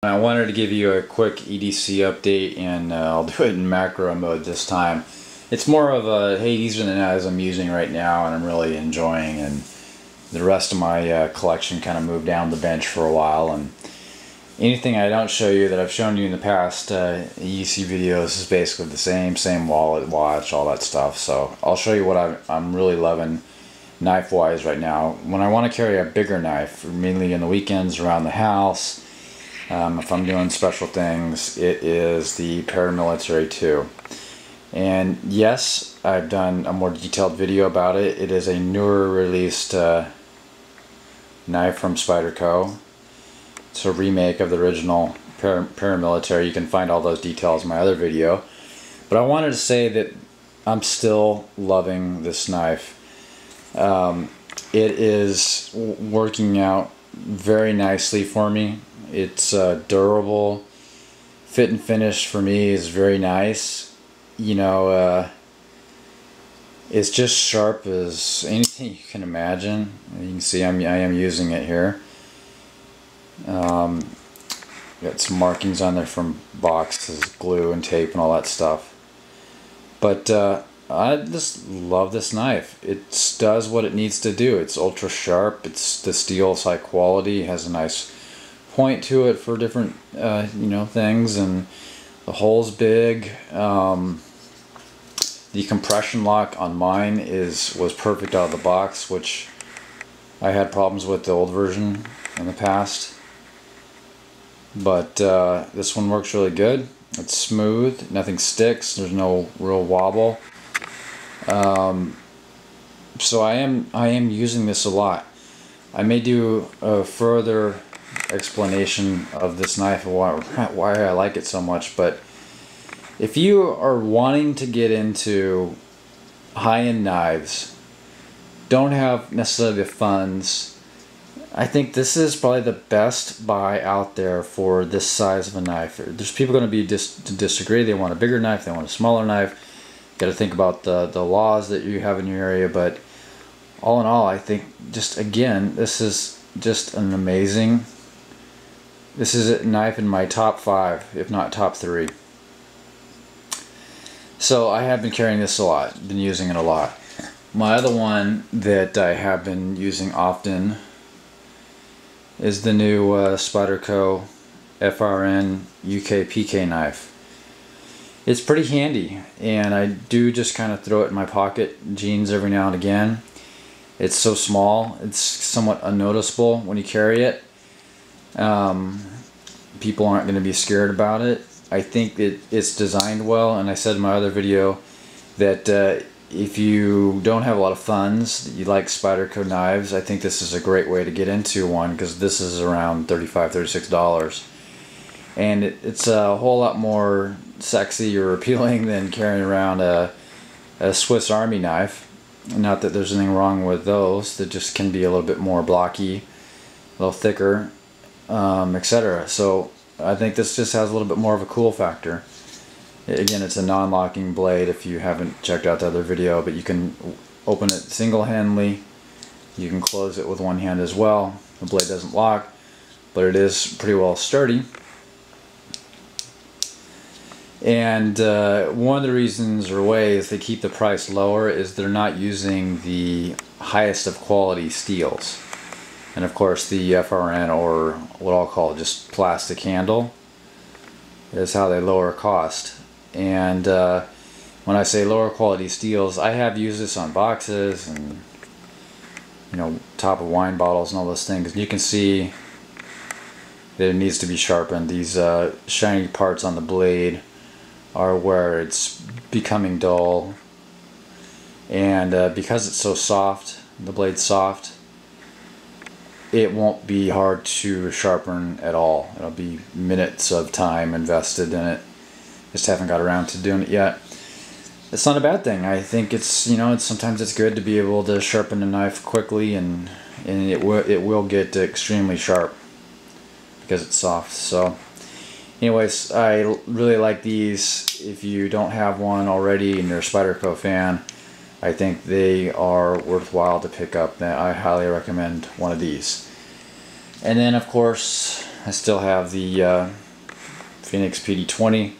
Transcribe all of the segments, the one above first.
I wanted to give you a quick EDC update, and I'll do it in macro mode this time. It's more of a, hey, these are the knives I'm using right now and I'm really enjoying, and the rest of my collection kind of moved down the bench for a while. And anything I don't show you that I've shown you in the past EDC videos is basically the same wallet, watch, all that stuff. So I'll show you what I'm really loving knife wise right now. When I want to carry a bigger knife, mainly in the weekends around the house, if I'm doing special things, it is the Paramilitary 2. And yes, I've done a more detailed video about it. It is a newer released knife from Spyderco. It's a remake of the original Paramilitary. You can find all those details in my other video. But I wanted to say that I'm still loving this knife. It is working out very nicely for me. It's durable. Fit and finish for me is very nice. You know, it's just sharp as anything you can imagine. You can see I am using it here. Got some markings on there from boxes, glue and tape and all that stuff. But I just love this knife. It does what it needs to do. It's ultra sharp. The steel's high quality. It has a nice point to it for different you know, things, and the hole's big. The compression lock on mine was perfect out of the box, which I had problems with the old version in the past. But this one works really good. It's smooth, nothing sticks, there's no real wobble. So I am using this a lot. I may do a further explanation of this knife and why I like it so much, but if you are wanting to get into high-end knives, don't have necessarily the funds, I think this is probably the best buy out there for this size of a knife. There's people going to be disagree. They want a bigger knife, they want a smaller knife. Got to think about the laws that you have in your area, but all in all, I think just again, this is just an amazing. This is a knife in my top 5, if not top 3. So I have been carrying this a lot, been using it a lot. My other one that I have been using often is the new Spyderco FRN UKPK knife. It's pretty handy, and I do just kind of throw it in my pocket jeans every now and again. It's so small, it's somewhat unnoticeable when you carry it. People aren't going to be scared about it. I think it's designed well, and I said in my other video that if you don't have a lot of funds, you like Spyderco knives, I think this is a great way to get into one, because this is around $35, $36. And it's a whole lot more sexy or appealing than carrying around a Swiss Army knife. Not that there's anything wrong with those, that just can be a little bit more blocky, a little thicker, etc. So I think this just has a little bit more of a cool factor. Again, it's a non-locking blade if you haven't checked out the other video, but you can open it single-handedly. You can close it with one hand as well. The blade doesn't lock, but it is pretty well sturdy. And one of the reasons or ways they keep the price lower is they're not using the highest of quality steels. And of course the FRN, or what I'll call just plastic handle, is how they lower cost. And when I say lower quality steels, I have used this on boxes and, you know, top of wine bottles and all those things. And you can see that it needs to be sharpened. These shiny parts on the blade are where it's becoming dull, and because it's so soft, the blade's soft, it won't be hard to sharpen at all. It'll be minutes of time invested in it. Just haven't got around to doing it yet. It's not a bad thing. I think it's, you know, sometimes it's good to be able to sharpen a knife quickly, and it will get extremely sharp because it's soft. So anyways, I really like these. If you don't have one already and you're a Spyderco fan, I think they are worthwhile to pick up. I highly recommend one of these. And then of course, I still have the Fenix PD20,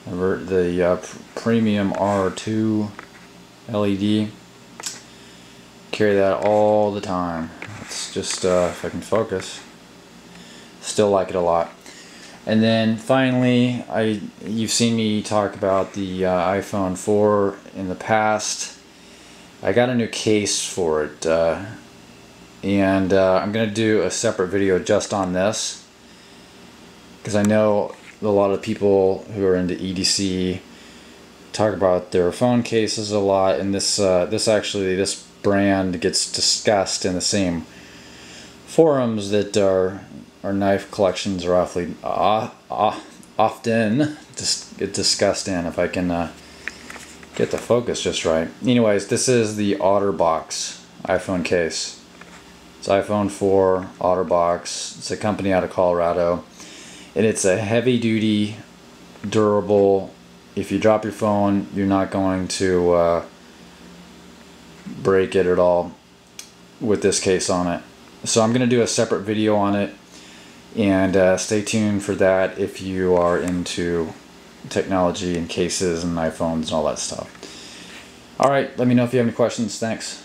the premium R2 LED. Carry that all the time. It's just if I can focus. Still like it a lot. And then finally, you've seen me talk about the iPhone 4 in the past. I got a new case for it, and I'm gonna do a separate video just on this, because I know a lot of people who are into EDC talk about their phone cases a lot, and this brand gets discussed in the same forums that our knife collections are often just get discussed in, if I can get the focus just right. Anyways, this is the Otterbox iPhone case. It's iPhone 4 Otterbox. It's a company out of Colorado, and it's a heavy duty, durable. If you drop your phone, you're not going to break it at all with this case on it. So I'm going to do a separate video on it, and stay tuned for that if you are into technology and cases and iPhones and all that stuff. Alright, let me know if you have any questions. Thanks.